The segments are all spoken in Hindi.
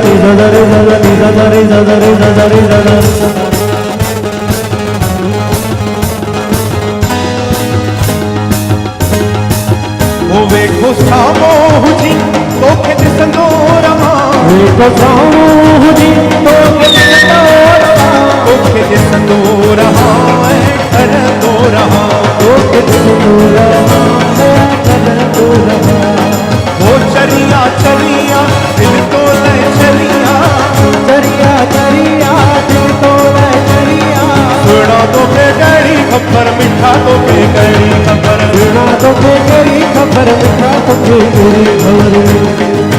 रे सा सा रे सा सा नी सा सा रे सा सा रे सा सा रे सा सा। वो वेखो सामो हुजी तोखे ॾिसंदो रहां, वेखो सामो हुजी तोखे ॾिसंदो रहां, तोखे ॾिसंदो रहां ऐं करंदो रहां, तोखे ॾिसंदो रहां ऐं करंदो रहां। वो चरिया चरिया दिल तो ले चरिया, चरिया चरिया दिल तो ले चरिया, सुना तोखे कहिड़ी ख़बर मिठा तोखे कहिड़ी ख़बर, सुना तोखे कहिड़ी ख़बर मिठा तोखे कहिड़ी ख़बर।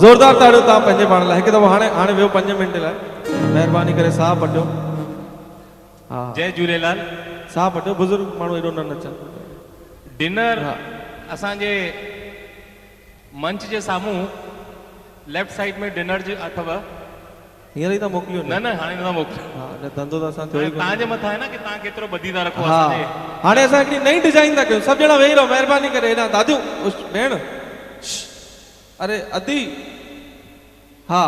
जोरदार ताड़ियों तव्हां पंहिंजे पाण लाइ। हिकु दफ़ो हाणे वियो 5 मिंट लाइ, महिरबानी करे साह पटियो। हा जय झूलेलाल। साह पटियो, बुज़ुर्ग माण्हू एॾो न नचनि। डिनर असांजे मंच जे साम्हूं लेफ्ट साइड में डिनर जो अथव। हींअर ई त मोकिलियो न न हाणे न मोकिलियो। हा न धंधो त असां थियो ई कोन्हे। तव्हांजे मथां आहे न कि तव्हां केतिरो ॿधी था रखो हा असांजे। हाणे असां हिकिड़ी नई डिज़ाइन था कयूं, सभु ॼणा वेही रहो महिरबानी करे। हेॾां दादियूं भेण, अरे अदी, हा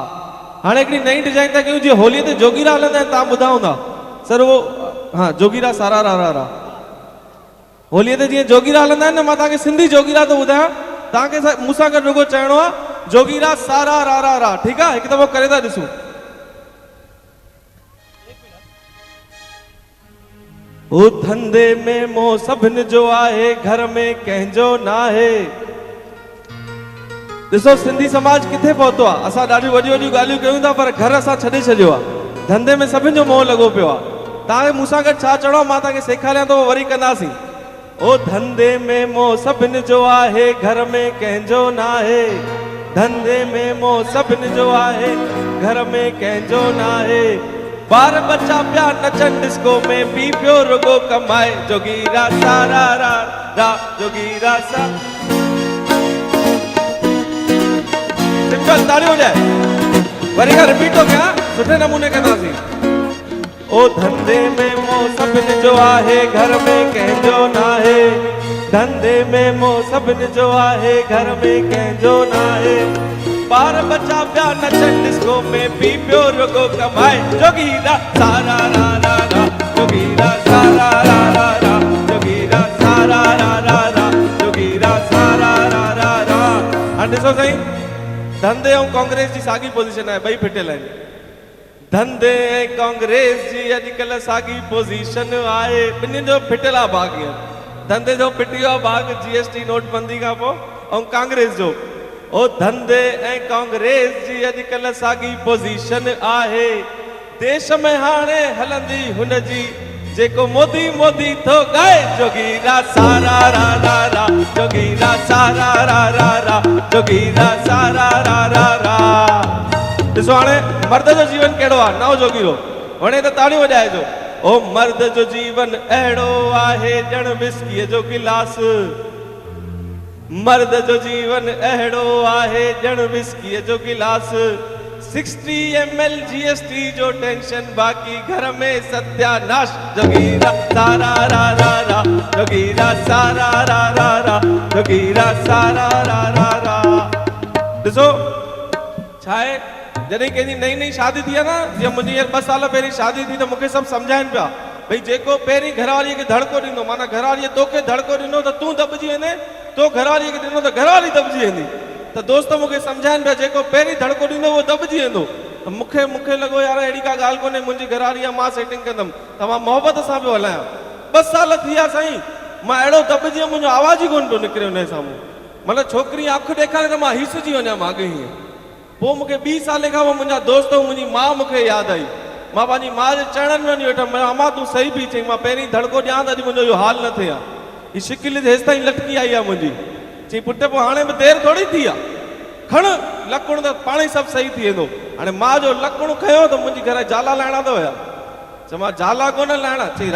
हाणे हिकिड़ी नई डिज़ाइन था कयूं जीअं होलीअ ते जोगीरा हलंदा आहिनि, तव्हां ॿुधा हूंदा सर उहो। हा जोगीरा सारा रा रा रा, होलीअ ते जीअं जोगीरा हलंदा आहिनि न, मां तव्हांखे सिंधी जोगीरा थो ॿुधायां, तव्हांखे मूंसां गॾु रुगो चइणो आहे जोगीरा सारा रा रा रा, ठीकु आहे? हिकु दफ़ो करे था ॾिसूं। ओ धंधे में मोह सभिनि जो आहे, घर में कंहिंजो न आहे। ॾिसो सिंधी समाज किथे पहुतो आहे। असां ॾाढियूं वॾियूं वॾियूं ॻाल्हियूं कयूं था, पर घर असां छॾे छॾियो आहे। धंधे में सभिनि जो मोह लॻो पियो आहे। तव्हांखे मूंसां गॾु छा चवणो आहे मां तव्हांखे सेखारियां थो, वरी कंदासीं। ओ धंधे में मोह सभिनि जो आहे, घर में कंहिंजो न आहे। धंधे में मोह सभिनि जो आहे, घर में कंहिंजो न आहे। ॿार बच्चा पिया नचनि डिस्को में, पी पियो रुगो कमाए। जोगीरा सारा रा रा, जोगीरा सा। सिंपल तालियों जाए, वरी खां रिपीट हो गया, सुठे नमूने कंदासीं। ओ धंधे में मोह सभिनि जो आहे, घर में कंहिंजो न आहे। धंधे में मोह सभिनि जो आहे, घर में कंहिंजो न आहे। ॿार बच्चा पिया नचनि डिस्को में, पी पियो रुगो कमाए। जोगीरा सारा रा रा रा, जोगीरा सारा रा रा रा, जोगीरा सारा रा रा रा, जोगीरा सारा रा रा रा। हाणे ॾिसो सही, धंधे ऐं कांग्रेस जी साॻी पोज़ीशन आहे, ॿई फिटियल आहिनि। धंधे ऐं कांग्रेस जी अॼुकल्ह साॻी पोज़ीशन आहे, ॿिन्हिनि जो फिटियल आहे भाॻ। हींअर धंधे जो फिटी आहे भाॻ GST नोटबंदी खां पोइ, ऐं कांग्रेस जो। ओ धंधे ऐं कांग्रेस जी अॼुकल्ह साॻी पोज़ीशन आहे। देश में हाणे हलंदी हुनजी जेको मोदी मोदी थो ॻाए। जोगीरा सारा रा रा रा, जोगीरा सारा रा रा रा, जोगीरा सारा रा रा रा। ॾिसो हाणे मर्द जो जीवन कहिड़ो आहे, नओ जोगीरो वणे त ताड़ियूं वॼाइजो। ओ मर्द जो जीवन अहिड़ो आहे ॼण विस्कीअ जो गिलास। मर्द जो जीवन अहिड़ो आहे ॼण विस्कीअ जो गिलास। 60 ml GST जो टेंशन, बाक़ी घर में सत्यानाश। जोगीरा सारा रा रा रा, जोगीरा सारा रा रा रा, जोगीरा सारा रा रा रा। ॾिसो छा आहे, जॾहिं कंहिंजी नई नई शादी थी आहे न, जीअं मुंहिंजी हींअर 2 साल पहिरीं शादी थी, त मूंखे सभु सम्झाइनि पिया भई जेको पहिरीं घरवारीअ खे धड़को ॾींदो, माना घरवारीअ तोखे धड़को ॾिनो त तूं दॿिजी वेंदे, तो घरवारीअ खे ॾिनो त घरवारी दॿिजी वेंदी। त दोस्त मूंखे सम्झाइनि पिया जेको पहिरीं धड़को ॾींदो उहो दॿिजी वेंदो। त मूंखे लॻो यार अहिड़ी का ॻाल्हि कोन्हे, मुंहिंजी घरवारी आहे, मां सेटिंग कंदमि। त मां मोहबत सां पियो हलायां। 2 साल थी विया साईं, मां अहिड़ो दॿिजी वियुमि, मुंहिंजो आवाज़ ई कोन पियो निकिरे हुन जे साम्हूं। मतिलबु छोकिरी अखि ॾेखारे त मां हिसजी वञा मां अॻे हीअं। पोइ मूंखे 2 साले खां पोइ मुंहिंजा दोस्त ऐं मुंहिंजी माउ मूंखे यादि आई। मां पंहिंजी माउ जे चरणनि में वञी वेठमि, अमा तूं सही बि चई, मां पहिरीं धड़को ॾियां त अॼु मुंहिंजो इहो हाल न थिए हा। ही शिकिल हेसि ताईं लटकी आई आहे मुंहिंजी। चई पुट पोइ हाणे बि देरि थोरी थी आहे, खण लकुण त पाण ई सभु सही थी वेंदो। हाणे मां जो लकुण खयो त मुंहिंजी घर जाला लाहिणा त हुया। चयो मां जाला कोन लाहिणा। चई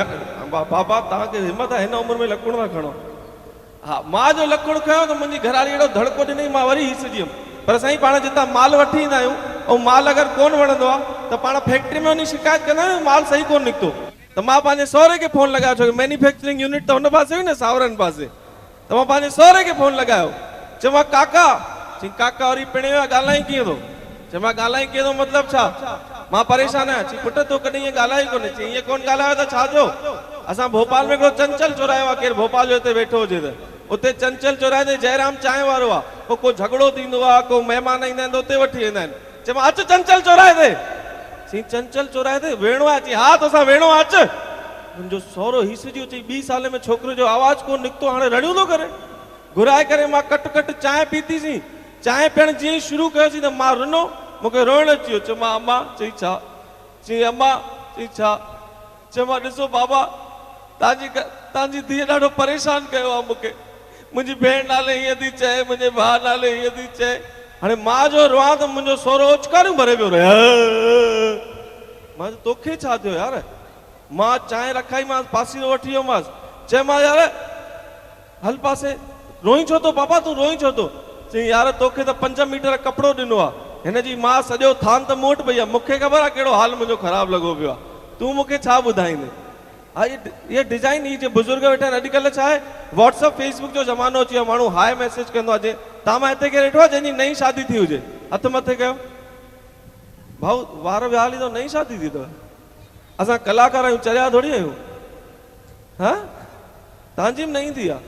बाबा तव्हांखे हिमत आहे हिन उमिरि में लकुण था खणो? हा, मां जो लकुण खयो त मुंहिंजी घरवारी अहिड़ो धड़को ॾिनई, मां वरी हिसजी वियुमि। पर साईं पाण जितां माल वठी ईंदा आहियूं ऐं माल अगरि कोन वणंदो आहे त पाण फैक्ट्री में वञी शिकायत कंदा आहियूं माल सही कोन निकितो। त मां पंहिंजे सहुरे खे फोन लॻायो, छो की मैन्युफैक्चरिंग यूनिट त हुन पासे हुई न, सावरनि पासे। त मां पंहिंजे सहुरे खे फोन लॻायो, चयो मां काका। चई काका वरी पिणे वियो आहे, ॻाल्हाई कीअं थो? चयो मां ॻाल्हाई कीअं थो मतिलबु छा? मां परेशान आहियां। चई पुट तूं कॾहिं ईअं ॻाल्हाई कोन्हे। चई ईअं कोन ॻाल्हायो त छा थियो? असां भोपाल में हिकिड़ो चंचल चौरायो आहे, केरु भोपाल जो हिते वेठो हुजे त उते चंचल चौराहे ते जयराम चांहि वारो आहे, पोइ को झगड़ो थींदो आहे, को महिमान ईंदा आहिनि त उते वठी वेंदा आहिनि। चयो मां अचु चंचल चौराहे ते। चई चंचल चौराहे ते वेणो आहे? चई हा तोसां वेणो आहे, अचु। मुंहिंजो सहुरो हिसजियो। चई 2 साल में छोकिरे जो आवाज़ कोन निकितो, हाणे रड़ियूं थो करे। घुराए करे मां कट कट चांहि पीतीसीं। चांहि पीअण जीअं ई शुरू कयोसीं त मां रुनो, मूंखे रोइण अची वियो। चयो मां अम्मा। चई छा? चई अम्मा। चई छा? चयो मां ॾिसो बाबा तव्हांजी धीअ ॾाढो परेशान कयो आहे मूंखे। मुंहिंजी भेण नाले हीअं थी चए, मुंहिंजे भाउ नाले हीअं थी चए। हाणे मां जो रोआं त मुंहिंजो सहुरो उचकारियूं भरे पियो रहे। मां तोखे छा थियो यार? मां चांहि रखाईमांसि, पासीरो वठी वियोमांसि। चयोमांसि यार हल पासे। रोई छो थो पापा, तूं रोई छो थो? चई यार तोखे त 5 मीटर कपिड़ो ॾिनो आहे, हिन जी मां सॼो थान त मूं वटि पई आहे, मूंखे ख़बर आहे कहिड़ो हाल मुंहिंजो ख़राबु लॻो पियो आहे, तूं मूंखे छा ॿुधाईंदे? हा ये डिज़ाइन ही जो बुज़ुर्ग वेठा आहिनि अॼुकल्ह छा आहे, व्हाट्सअप फेसबुक जो ज़मानो अची वियो आहे, माण्हू हाय मैसेज कंदो आहे। तव्हां मां हिते केरु ॾिठो आहे जंहिंजी नई शादी थी हुजे? हथु मथे कयो। भाऊ वार विया हली, नई शादी थी अथव? असां कलाकार आहियूं, चरिया थोरी आहियूं। हा तव्हांजी बि नई थी आहे?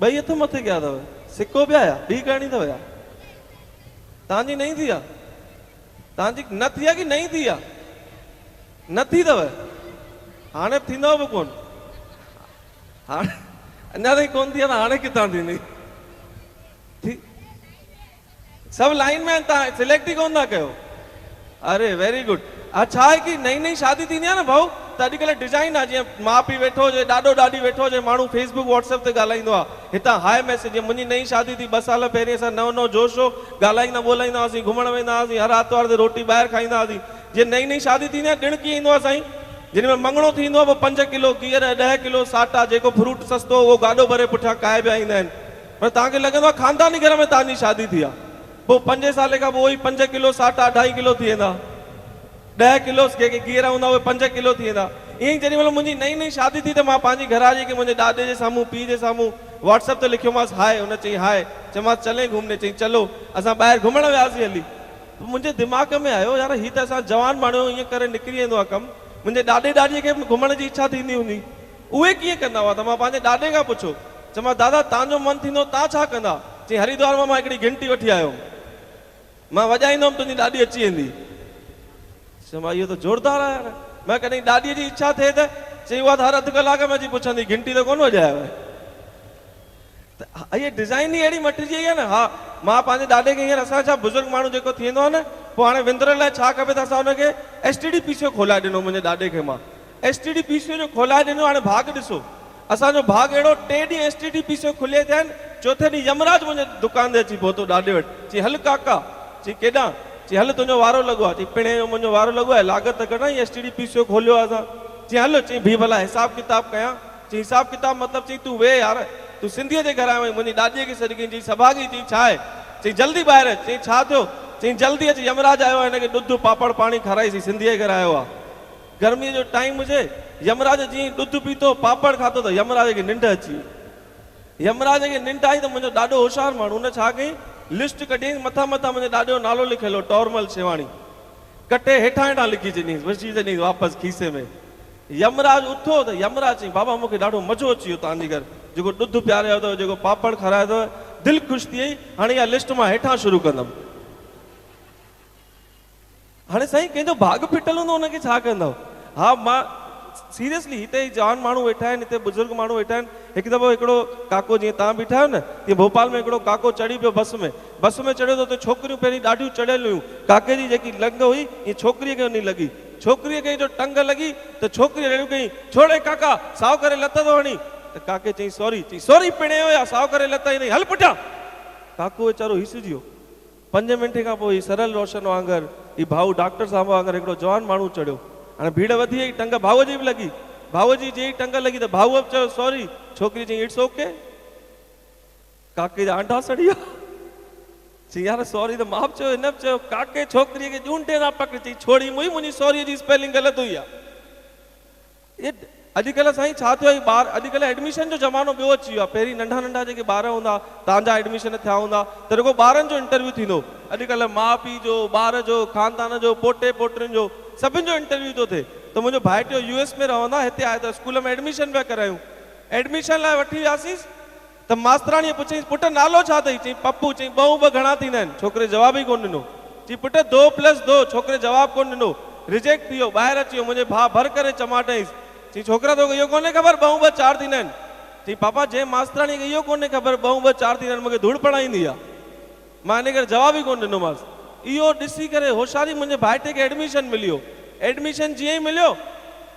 2 हथ मथे कया अथव? सिको पिया आया? ॿी करणी अथव या? तव्हांजी नई थी आहे? तव्हांजी न थी आहे की नई थी आहे? न थी अथव? हाणे थींदव बि कोन? हाणे अञा ताईं कोन थी आहे त हाणे किथां थींदी? सभु लाइन में आहिनि, तव्हां सिलेक्ट ई कोन था कयो। अरे वेरी गुड। छा आहे की नई नई शादी थींदी आहे न भाऊ, त अॼुकल्ह डिज़ाइन आहे, जीअं माउ पीउ वेठो हुजे, ॾाॾो ॾाॾी वेठो हुजे, माण्हू फेसबुक व्हाट्सअप ते ॻाल्हाईंदो आहे, हितां हाय मैसेज। जीअं मुंहिंजी नई शादी थी 2 साल पहिरीं, असां नओं जोश हो ॻाल्हाईंदा ॿोलाईंदा हुआसीं, घुमण वेंदा हुआसीं, हर आर्तवार ते रोटी ॿाहिरि खाईंदा हुआसीं। जीअं नई नई शादी थींदी आहे, ॾिणु कीअं ईंदो आहे साईं? जिन में मंगणो थींदो आहे, पोइ 5 किलो गिहर, 10 किलो साटा, जेको फ्रूट सस्तो उहो गाॾो भरे पुठियां काए पिया ईंदा आहिनि। पर तव्हांखे लॻंदो आहे ख़ानदानी घर में तव्हांजी शादी थी आहे, पोइ 5 साल खां पोइ वही 5 किलो साटा 2.5 किलो थी वेंदा, 10 किलो जेके गिहर हूंदा उहे 5 किलो थी वेंदा। ईअं ई जेॾी महिल मुंहिंजी नई नई शादी थी त मां पंहिंजी घरवारी खे मुंहिंजे ॾाॾे जे साम्हूं, पीउ जे साम्हूं व्हाट्सअप ते लिखियोमांसि हाय। हुन चई हाय। चयोमांसि चले घुमने? चई चलो। असां ॿाहिरि घुमण वियासीं हली। मुंहिंजे दिमाग़ में आयो यार हीअ त असां जवान माण्हू ईअं करे निकिरी वेंदो आहे कमु, मुंहिंजे ॾाॾे ॾाॾीअ खे बि घुमण जी इच्छा थींदी हूंदी, उहे कीअं कंदा हुआ? त मां पंहिंजे ॾाॾे खां पुछो, चयोमांसि दादा तव्हांजो मन थींदो तव्हां छा कंदा? चई हरिद्वार मां हिकिड़ी घंटी वठी आयो, मां वॼाईंदुमि तुंहिंजी ॾाॾी अची वेंदी। चयोमांसि इहो त ज़ोरदार आहे यार। मां कॾहिं ॾाॾीअ जी इच्छा थिए त चई उहा त हर अधु कलाक में अची पुछंदी, घंटी त कोन वॼायो आहे। त इहा डिज़ाइन ई अहिड़ी मटिजी वई आहे न। हा मां पंहिंजे ॾाॾे खे हींअर, असां छा बुज़ुर्ग माण्हू जेको थींदो आहे न, पोइ हाणे विंदर लाइ छा खपे त असां हुनखे STD पीसीओ खोलाए ॾिनो। मुंहिंजे ॾाॾे खे मां STD पीसीओ जो खोलाए ॾिनो। हाणे भाग ॾिसो, असांजो भाग अहिड़ो, 3 ॾींहं STD पीसीओ खुले थिया आहिनि, 4थे ॾींहुं यमराज मुंहिंजे दुकान ते अची पहुतो ॾाॾे वटि। चई हल काका। चई केॾां? चई हल तुंहिंजो वारो लॻो आहे। चई पिणे जो मुंहिंजो वारो लॻो आहे, लागत कढाई, STD पीसीओ खोलियो आहे असां। चई हलो। चई भी भला हिसाब किताब कयां। चई हिसाब किताब मतिलबु? चई तूं वेह यार, तूं सिंधीअ जे घर आयो आहीं। मुंहिंजी ॾाॾीअ खे सॾु कई। चई सभागी। चई छा आहे? चई जल्दी ॿाहिरि अच। चई छा थियो? चई जल्दी अच, यमराज आयो आहे, हिनखे ॾुध पापड़ पाणी खाराईसीं, सिंधीअ जे घर आयो आहे। गर्मीअ जो टाइम हुजे, यमराज जीअं ॾुध पीतो, पापड़ खाधो त यमराज खे निंड अची वई। यमराज खे निंड आई त मुंहिंजो ॾाढो होशियारु माण्हू, हुन छा कई, लिस्ट कढी मथां मथां मुंहिंजे ॾाॾे जो नालो लिखियलु, टॉर्मल शेवाणी, कटे हेठां हेठां लिखी छॾींसि, विझी छॾींसि वापसि खीसे में। यमराज उथो त यमराज चई बाबा मूंखे ॾाढो मज़ो अची वियो तव्हांजे घर, जेको ॾुध पियारियो अथव, जेको पापड़ खारायो अथव, दिलि ख़ुशि थी वई। हाणे इहा लिस्ट मां हेठां शुरू कंदुमि। हाणे साईं कंहिंजो भाग फिटल हूंदो, हुनखे छा कंदव? हा मां सीरियसली, हिते जवान माण्हू वेठा आहिनि, हिते बुज़ुर्ग माण्हू वेठा आहिनि। हिकु दफ़ो हिकिड़ो काको, जीअं तव्हां बीठा आहियो न, तीअं भोपाल में हिकिड़ो काको चढ़ी पियो बस में चढ़ियो त उते छोकिरियूं पहिरीं ॾाढियूं चढ़ियल हुयूं। काके जी जेकी लंग हुई ईअं छोकिरीअ खे वञी लॻी, छोकिरीअ खे जो टंग लॻी त छोकिरी अहिड़ियूं कई, छोड़े काका, साओ करे लत थो हणी। त काके चई सॉरी, चई सॉरी पिणे या साव करे लता ई नहीं, हल पुठियां। काको वीचारो हिसिजी वियो। 5 मिंट खां पोइ सरल रोशन वांगर ई भाऊ डॉक्टर साहब वांगर हिकिड़ो जवान माण्हू चढ़ियो। हाणे भीड़ वधी वई, टंग भाऊ जी बि लॻी। भाऊ जी जे टंग लॻी त भाऊ बि चयो सॉरी। छोकिरी चई इट्स ओके। काके जा आंडा सड़ी विया। चई यार सॉरी त मां बि चयो, हिन बि चयो। काके छोकिरीअ खे ॼूंढे ना पकड़, चई छोड़ी मुंहिंजी सॉरी जी स्पेलिंग ग़लति हुई आहे। अॼुकल्ह साईं छा थियो आहे, ॿार अॼुकल्ह एडमिशन जो ज़मानो ॿियो अची वियो आहे। पहिरीं नंढा नंढा जेके ॿार हूंदा, तव्हांजा एडमिशन थिया हूंदा त रुगो ॿारनि जो इंटरव्यू थींदो। अॼुकल्ह माउ पीउ जो, ॿार जो, ख़ानदान जो, पोटे पोटियुनि जो, सभिनि जो इंटरव्यू थो थिए। त मुंहिंजो भाइटियो US में रहंदा, हिते आयो त स्कूल में एडमिशन पिया करायूं। एडमिशन लाइ वठी वियासीं त मास्तराणीअ पुछईं पुट नालो छा अथई? चई पप्पू। चई ॿ ॿ घणा थींदा आहिनि? छोकिरे जवाब ई कोन ॾिनो। चई पुट 2 + 2। छोकिरे जवाब कोन ॾिनो। रिजेक्ट थी वियो, ॿाहिरि अची वियो। मुंहिंजे भाउ भर करे चमाटाईंसि। चई छोकिरा तोखे इहो कोन्हे ख़बर 2 + 4 थींदा आहिनि? चई पापा जंहिं मास्तराणी खे इहो कोन्हे ख़बर 2 + 4 थींदा आहिनि, मूंखे धूड़ पढ़ाईंदी आहे। मां इन करे जवाब ई कोन ॾिनोमांसि। इहो ॾिसी करे होशियारी मुंहिंजे भाइटे खे एडमिशन मिलियो। एडमिशन जीअं ई मिलियो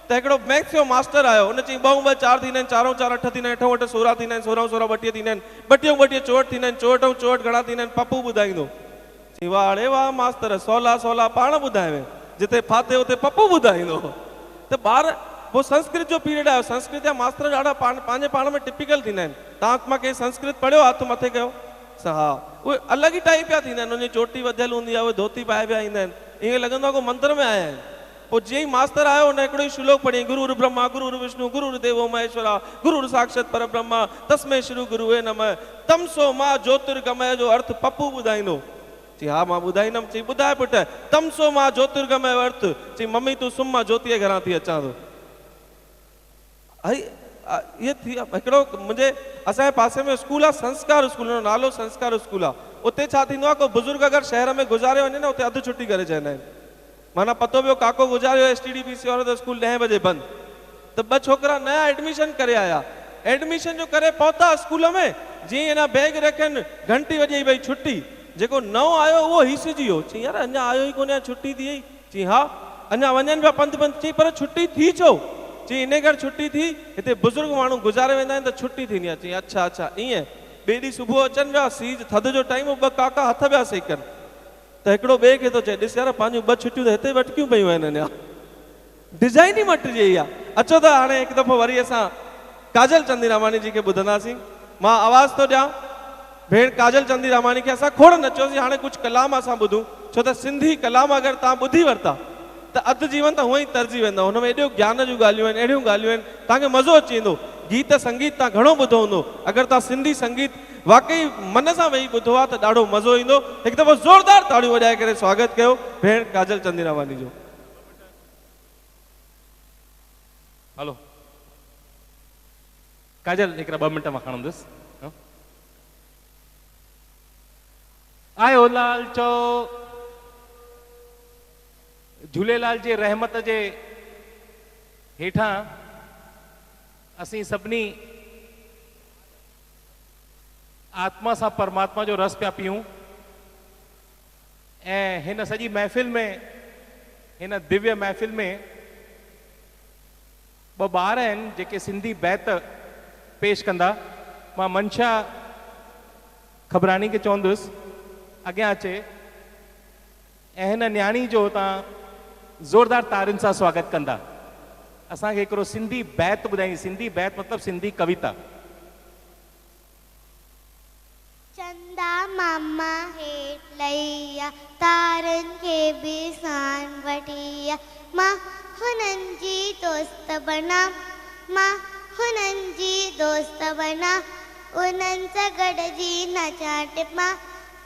त हिकिड़ो मैथ्स जो मास्टर आयो। हुन चई 2 + 4 थींदा आहिनि, 4 × 4 8 थींदा आहिनि, 8 × 8 16 थींदा आहिनि, 16 × 16 32 थींदा आहिनि, 32 × 32 64 थींदा आहिनि, 64 × 64 घणा थींदा आहिनि? पप्पू ॿुधाईंदो। चई वाह अड़े वाह मास्तर, 16 पाण ॿुधाए, जिते फाते उते पप्पू ॿुधाईंदो। त ॿार पोइ संस्कृत जो पीरियड आयो। संस्कृत जा मास्टर ॾाढा पंहिंजे पाण में टिपिकल थींदा आहिनि। तव्हां मां कंहिं संस्कृत पढ़ियो? हथ मथे कयो। हा, उहे अलॻि ई टाइप जा थींदा आहिनि। उनजी चोटी वधियल हूंदी आहे, उहे धोती पाए पिया ईंदा आहिनि। ईअं लॻंदो आहे को मंदर में आया आहिनि। पोइ जीअं ई मास्तर आयो, हुन हिकिड़ो ई श्लोक पढ़ी, गुरुर ब्रह्मा गुरुर विष्णु गुरुर देवो महेश्वरा गुरुर साक्षात परब्रह्मा तस्मै श्री गुरुवे नमः तमसो मां ज्योतिर्गमय जो अर्थ पप्पू ॿुधाईंदो। चई हा मां ॿुधाईंदुमि। चई ॿुधाए पुट। तमसो मां ज्योतिर्गमय जो अर्थ। चई मम्मी तूं सुम, मां ज्योतीअ घरां थी अचां थो। इहे थी हिकिड़ो मुंहिंजे असांजे पासे में स्कूल आहे, संस्कार स्कूल, हुन जो नालो संस्कार स्कूल आहे। उते छा थींदो आहे, को बुज़ुर्ग अगरि शहर में गुज़ारे वञे न, उते अधु छुटी करे चवंदा आहिनि। माना पतो पियो काको गुज़ारियो STDPC वारो, त स्कूल 10 बजे बंदि। त 2 छोकिरा नया एडमिशन करे आया। एडमिशन जो करे पहुता स्कूल में, जीअं अञा बैग रखनि, घंटी वॼी भई छुटी। जेको नओं आयो उहो हिसिजी वियो। चई यार अञा आयो ई कोन्हे, छुटी थी वई। चई हा अञा वञनि पिया पंधु। चई पर छुटी थी छो? चई इन करे छुटी थी, हिते बुज़ुर्ग माण्हू गुज़ारे वेंदा आहिनि त छुटी थींदी आहे। चई अच्छा अच्छा ईअं। ॿिए ॾींहुं सुबुह अचनि पिया, सीज थधि जो टाइम, 2 काका हथ पिया सेकनि। त हिकिड़ो ॿिए खे थो चए ॾिस यार पंहिंजूं 2 छुटियूं त हिते वटकियूं पयूं आहिनि। अञा डिज़ाइन ई मटिजी वई आहे। अचो त हाणे हिकु दफ़ो वरी असां काजल चंदीरामानी जी खे ॿुधंदासीं। मां आवाज़ थो ॾियां भेण काजल चंदीरामानी खे। असां खोड़ नचोसीं, हाणे कुझु कलाम असां ॿुधूं। छो त सिंधी कलाम अगरि तव्हां ॿुधी वरिता त अधु जीवन त हूअं ई तरिजी वेंदो। हुन में एॾियूं ज्ञान जूं ॻाल्हियूं आहिनि, अहिड़ियूं ॻाल्हियूं आहिनि, तव्हांखे मज़ो अची वेंदो। गीत संगीत तव्हां घणो ॿुधो हूंदो, अगरि तव्हां सिंधी संगीत वाकई मन सां वेही ॿुधो आहे त ॾाढो मज़ो ईंदो। हिकु दफ़ो ज़ोरदार ताड़ियूं वॼाए करे स्वागत कयो भेण काजल चंदीरामानी जो। हलो काजल हिकिड़ा 2 मिंट मां खणंदुसि। आयो लाल चो झूलेलाल जे रहमत जे हेठां असीं सभिनी आत्मा सां परमात्मा जो रस पिया पियूं। ऐं हिन सॼी महफ़िल में, हिन दिव्य महफ़िल में 2 ॿार आहिनि जेके सिंधी बैत पेश कंदा। मां मंशा खबरानी खे चवंदुसि अॻियां अचे ऐं हिन न्याणी जो तव्हां ज़ोरदार तारियुनि सां स्वागत कंदा। असांखे हिकिड़ो सिंधी बैत ॿुधाई। सिंधी बैत मतिलबु सिंधी कविता। चंदा मामा हेठ लैया तारन के भी सान वटिया मां हुनन जी दोस्त बना, मां हुनन जी दोस्त बना, उन्हनि सां गॾिजी नचा टिपा,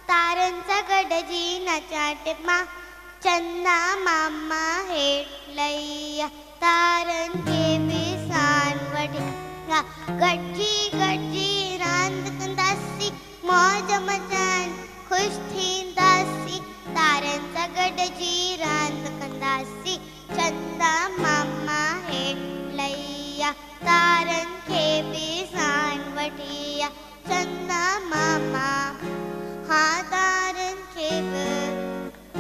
तारन सां गॾिजी नचा टिपा। चंदा मामा हेठ लैया तारन के भी सान वटिया गॾिजी गॾिजी रांदि कंदासीं, मौज मचान खुश थींदासीं, तारन सां गॾिजी रांदि कंदासीं। चंदा मामा हेठ लैया तारन खे बि साण वठी आ, चंदा मामा हाँ तारन खे बि।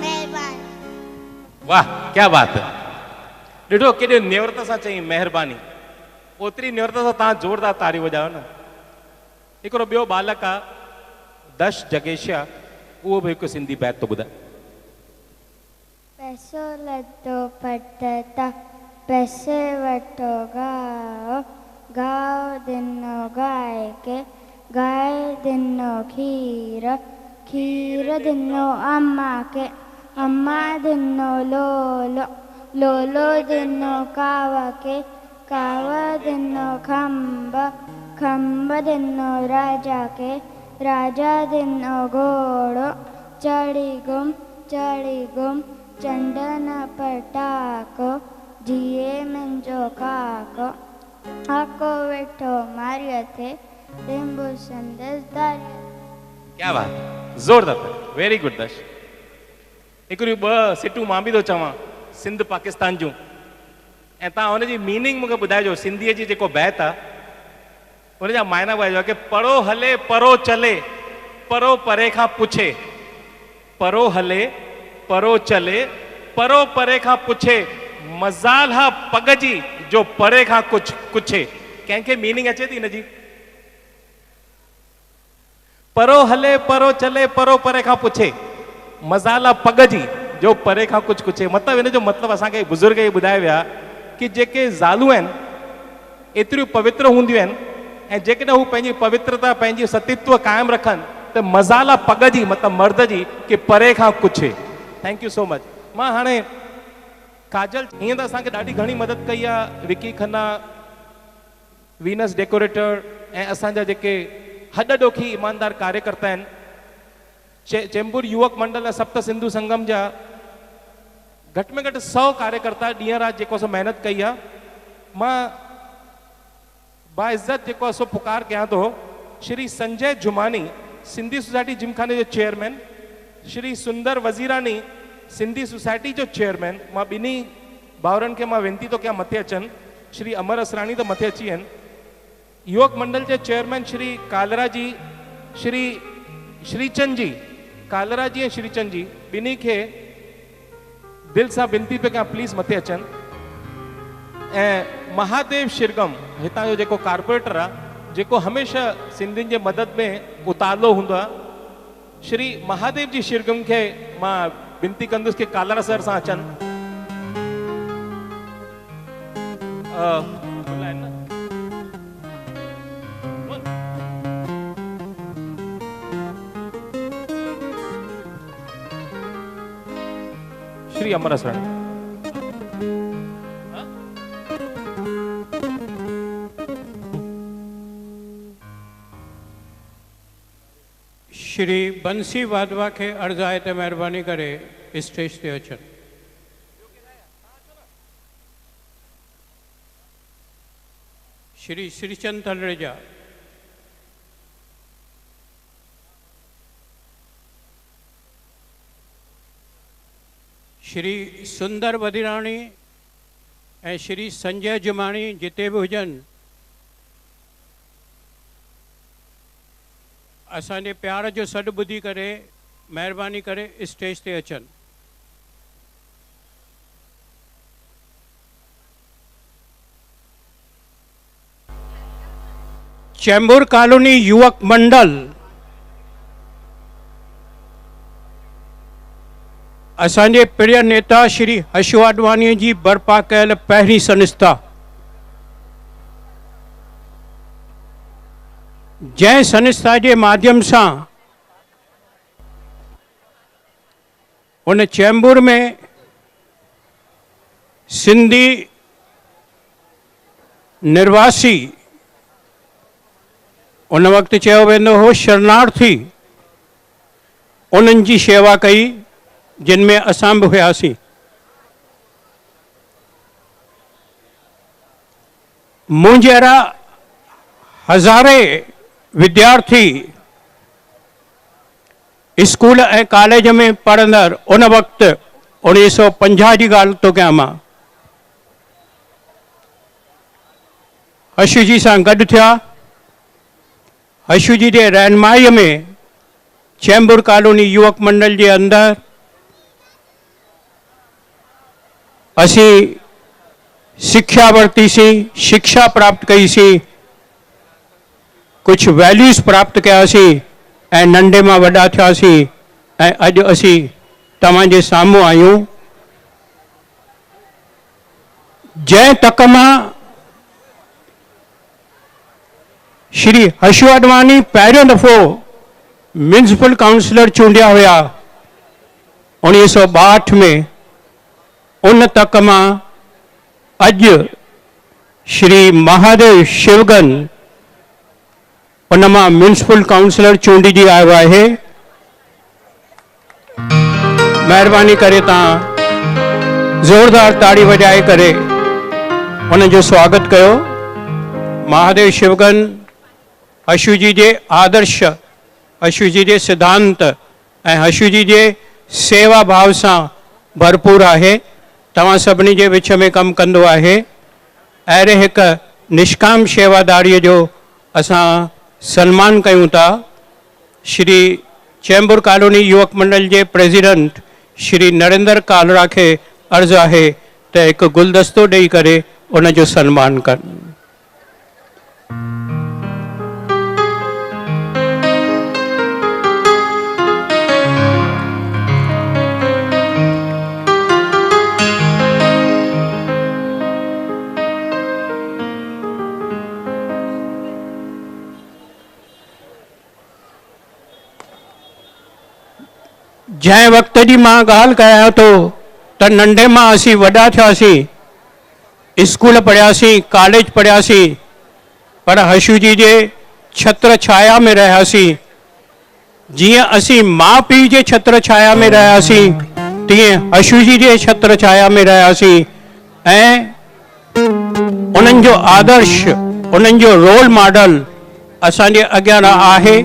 महिरबानी। वाह क्या बात है। ॾिठो केॾे नेवरत सां चई महिरबानी। ओतिरी न्योरत सां तव्हां ज़ोरदार ताड़ी वॼायो न। हिकिड़ो ॿियो बालक आहे दश जगेशिया, उहो बि हिकु सिंधी बैत थो ॿुधाए। पैसो लटो पटता पैसे वठो गाओ, गाओ दिनो गाय के, गाय दिनो खीर, खीर दिनो अम्मा के, अम्मा दिनो लोलो, लोलो दिनो काव के, काव दिनो खंब, खंब दिनो राजा के, राजा दिनो घोड़ो, चढ़ी गुम चंदन पटाको, जिए मुंहिंजो काको, आको वेठो मारियो थे, लींबू संदसि दारियो। क्या बात, ज़ोरदार, वेरी गुड दश। हिकिड़ियूं ॿ सिटूं मां बि थो चवां सिंध पाकिस्तान जूं, ऐं तव्हां हुनजी मीनिंग मूंखे ॿुधाइजो। सिंधीअ जी जेको बैत आहे हुनजा मायना ॿुधाइजो कि परो हले परो चले, परो परे खां पुछे, परो हले परो चले, परो परे खां पुछे, मज़ाल हा पग जी जो परे खां कुछ कुछे। कंहिंखे मीनिंग अचे थी हिनजी? परो हले परो चले, परो परे खां पुछे, मज़ाल हा पग जी जो परे खां कुछ कुछे। मतिलबु हिन जो मतिलबु असांखे बुज़ुर्ग ई ॿुधाए विया कि जेके ज़ालूं आहिनि एतिरियूं पवित्र हूंदियूं आहिनि, ऐं जेकॾहिं हू पंहिंजी पवित्रता पंहिंजी सतीत्व क़ाइमु रखनि त मज़ाल आहे पग जी मतिलबु मर्द जी कि परे खां कुछे। Thank you so much. मां हाणे काजल हीअं त असांखे ॾाढी घणी मदद कई आहे, विकी खन्ना, वीनस डेकोरेटर ऐं असांजा जेके हॾ ॾोखी ईमानदार कार्यकर्ता आहिनि, चेंबूर युवक मंडल ऐं सप्त सिंधु संगम जा घटि में घटि 100 कार्यकर्ता ॾींहं राति जेको असां महिनत कई आहे। मां बाइज़त जेको आहे सो पुकार कयां थो श्री संजय जुमानी, सिंधी सोसाइटी जिमखाने जो चेयरमैन, श्री सुंदर वज़ीरानी, सिंधी सोसाइटी जो चेयरमैन। मां ॿिन्ही भाउरनि खे मां वेनिती थो कयां मथे अचनि। श्री अमर असरानी त मथे अची आहिनि। युवक मंडल जे चेयरमैन श्री कालरा जी, श्री श्रीचंद जी, कालरा जी ऐं श्रीचंद जी ॿिन्ही खे दिलि सां विनती पिया कयां प्लीज़ मथे अचनि। ऐं महादेव शिरगम हितां जो जेको कारपोरेटर आहे, जेको हमेशह सिंधियुनि जे मदद में उतालो हूंदो आहे, श्री महादेव जी शिरगम खे मां विनती कंदुसि कि कालरा सर सां अचनि। श्री अमर असरानी। श्री बंसी वाधवा के अर्ज़ आहे त महिरबानी करे स्टेज ते अचनि। श्री श्रीचंद तलरेजा, श्री सुंदर वधिराणी ऐं श्री संजय जुमाणी जिते बि हुजनि, असांजे प्यार जो सॾु ॿुधी करे महिरबानी करे स्टेज ते अचनि। चेंबूर कॉलोनी युवक मंडल असांजे प्रिय नेता श्री हर्ष वाधवानी जी बर्पा कयल पहिरीं संस्था, जंहिं संस्था के माध्यम से उन चेंबूर में सिंधी निर्वासी उन वक्त चयो वेंदो हो शरणार्थी, उन्हनि जी शेवा कई जिनमें असां भी हुआसीं। मुंहिंजहिड़ा हज़ारे विद्यार्थी स्कूल ऐं कॉलेज में पढ़ंदड़ उन वक्त 1950 की ॻाल्हि तो कयां मां, हर्षु जी सां गॾु थिया। हर्षु जी जे रहनुमाईअ में चेंबूर कॉलोनी युवक मंडल के अंदर असी सिख्या वरितीसीं, शिक्षा प्राप्त कईसीं, कुछ वैल्यूज़ प्राप्त कयासीं ऐं नंढे मां वॾा थियासीं ऐं अॼु असीं तव्हांजे साम्हूं आहियूं। जंहिं तक मां श्री हर्षू अडवाणी पहिरियों दफ़ो म्यूनिसिपल काउंसिलर चूंडिया हुआ 1962 में, उन तक मां अॼु श्री महादेव शिवगन उन मां म्यूनिसिपल काउंसिलर चूंडिजी आयो आहे। महिरबानी करे तव्हां ज़ोरदार ताड़ी वॼाए करे उन जो स्वागत कयो। महादेव शिवगन हर्षू जी जे आदर्श, हर्षू जी जे सिद्धांत ऐं हर्षू जी जे सेवा भाव सां भरपूर आहे। तव्हां सभिनी जे विच में कमु कंदो आहे। अहिड़े हिक निष्काम शेवादारीअ जो असां सन्मान कयूं था। श्री चैम्बूर कॉलोनी युवक मंडल जे प्रेसिडेंट श्री नरेंद्र कालरा खे अर्ज़ु आहे त हिकु गुलदस्तो ॾेई करे उन जो सन्मान कनि। जंहिं वक़्त जी मां ॻाल्हि कयां थो त नंढे मां असीं वॾा थियासीं, स्कूल पढ़ियासीं, कॉलेज पढ़ियासीं, पर हर्षू जी जे छत्र छाया में रहियासीं। जीअं असीं माउ पीउ जे छत्र छाया में रहियासीं, तीअं हर्षू जी जे छत्र छाया में रहियासीं ऐं उन्हनि जो आदर्श, उन्हनि जो रोल मॉडल असांजे अॻियां आहे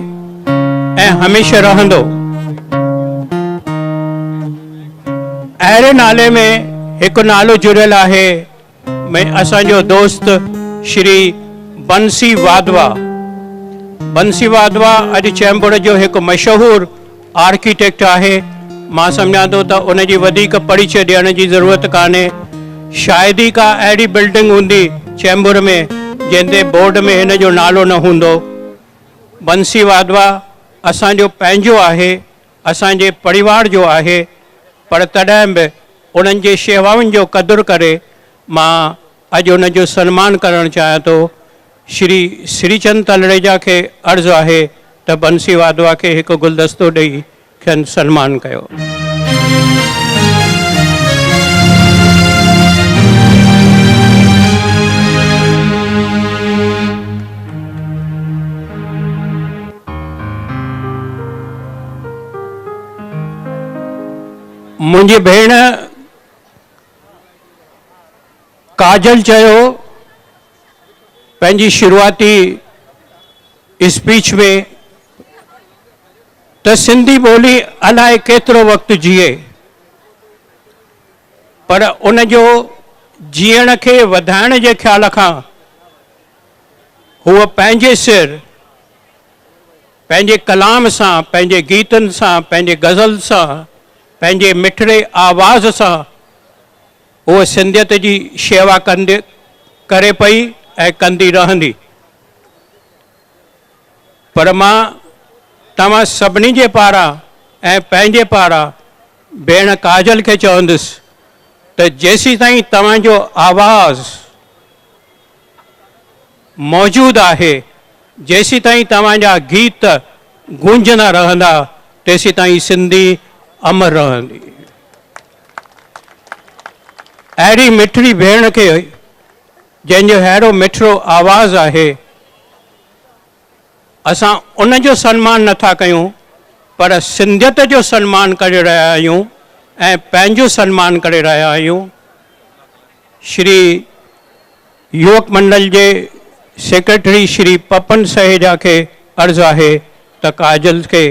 ऐं हमेशह रहंदो। अहिड़े नाले में हिकु नालो जुड़ियल आहे असांजो दोस्त श्री बंसी वाधवा। बंसी वाधवा अॼु चैम्बूर जो हिकु मशहूरु आर्किटेक्ट आहे। मां सम्झां थो त उन जी वधीक परिचय ॾियण जी ज़रूरत कान्हे। शायदि ई का अहिड़ी बिल्डिंग हूंदी चैम्बूर में जंहिंजे बोर्ड में हिन जो नालो न हूंदो। बंसी वाधवा असांजो पंहिंजो आहे, असांजे परिवार जो आहे, पर तॾहिं बि उन्हनि जे शेवाउनि जो क़दुरु करे मां अॼु उन जो सन्मान करणु चाहियां थो। श्री श्रीचंद तलरेजा खे अर्ज़ु आहे त बंसी वाधवा खे हिकु गुलदस्तो ॾेई खेनि सन्मान कयो। मुंहिंजी भेण काजल चयो पंहिंजी शुरूआती स्पीच में त सिंधी ॿोली अलाए केतिरो वक़्तु जीए, पर उन जो जीअण खे वधाइण जे ख़्याल खां हूअ पंहिंजे सिर, पंहिंजे कलाम सां, पंहिंजे गीतनि सां, पंहिंजे गज़ल सां, पंहिंजे मिठड़े आवाज़ सां उहा सिंधियत जी शेवा करे पई ऐं कंदी रहंदी। पर मां तव्हां सभिनी जे पारां ऐं पंहिंजे पारां भेण काजल खे चवंदुसि त जेसीं ताईं तव्हांजो आवाज़ मौजूदु आहे, जेसीं ताईं तव्हांजा गीत गूंजंदा रहंदा, तेसीं ताईं सिंधी अमर रहंदी। अहिड़ी मिठड़ी भेण खे जंहिंजो अहिड़ो मिठड़ो आवाज़ आहे, असां उन जो सन्मान नथा कयूं, पर सिंधियत जो सन्मान करे रहिया आहियूं ऐं पंहिंजो सन्मान करे रहिया आहियूं। श्री युवक मंडल जे सेक्रेटरी श्री पपन सहेजा खे अर्ज़ु आहे त काजल खे